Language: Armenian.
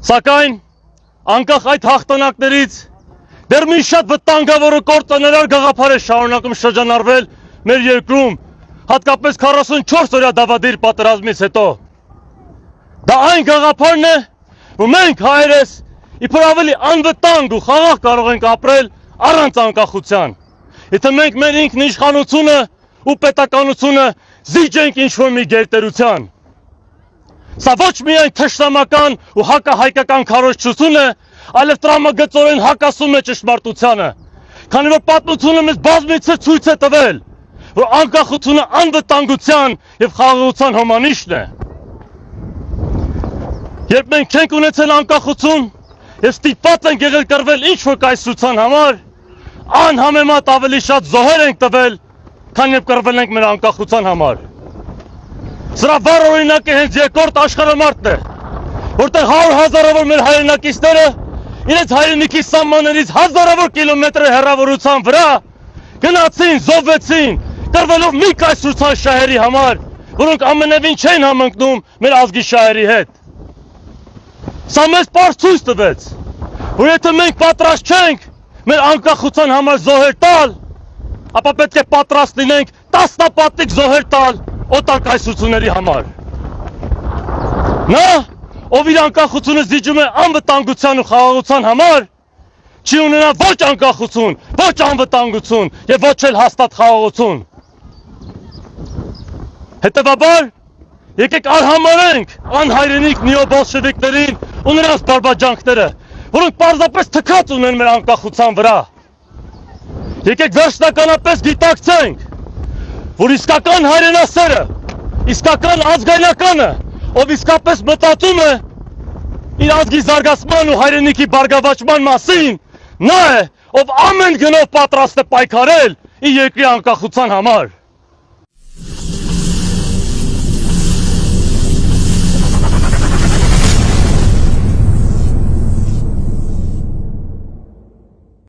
Սակայն անկախ այդ հաղթանակներից դեռ մի շատ վտանգավոր ու կործաներար գաղափար է շարունակում շրջանառվել մեր երկրում, հատկապես 44 օրյա դավադիր պատերազմից հետո։ Դա այն գաղափարն է, որ մենք հայերս իբր ավելի անվտանգ ու խաղաղ կարող ենք ապրել առանց անկախության։ Եթե մենք մեր ինքնիշխանությունը ու պետականությունը զիջենք ինչ-որ մի գերտերության։ Սա ոչ միայն թշնամական ու հակահայկական քարոզչություն է, այլև տրամագծորեն հակասում է ճշմարտությանը, քանի որ պատմությունը մեզ բազմիցս ցույց է տվել, որ անկախությունը անվտանգության եւ խաղաղության հոմանիշն է։ Երբ մենք չենք ունեցել անկախություն եւ ստիպված ենք եղել կռվել ինչ-որ կայսրության համար, անհամեմատ ավելի շատ զոհեր ենք տվել, քան երբ կռվել ենք մեր անկախության համար։ Սրա վառ օրինակը հենց երկրորդ աշխարհամարտն է, որտեղ 100,000-ավոր մեր հայրենակիցները իրենց հայրենիքի սահմաններից հազարավոր կիլոմետր հեռավորության վրա գնացին, զոհվեցին, կռվելով մի կայսրության շահերի համար, որոնք ամենևին չեն համընկնում մեր ազգի շահերի հետ։ Սա մեզ պարզ ցույց տվեց, որ եթե մենք պատրաստ չենք մեր անկախության համար զոհեր տալ, ապա պետք է պատրաստ լինենք տասնապատիկ զոհեր տալ օտար կայսրությունների համար։ Նա, ով իր անկախությունը զիջում է անվտանգության ու խաղաղության համար, չի ունենա ոչ անկախություն, ոչ անվտանգություն եւ ոչ էլ հաստատ խաղաղություն։ Հետևաբար, եկեք արհամարհենք անհայրենիք նեոբոլշևիկներին ու նրանց բարբաջանքները, որոնք պարզապես թքած ունեն մեր անկախության վրա։ Եկեք վերջնականապես գիտակցենք, որ իսկական հայրենասերը, իսկական ազգայնականը, ով իսկապես մտածում է իր ազգի զարգացման ու հայրենիքի բարգավաճման մասին, նա է, ով ամեն գնով պատրաստ է պայքարել իր երկրի անկախության համար։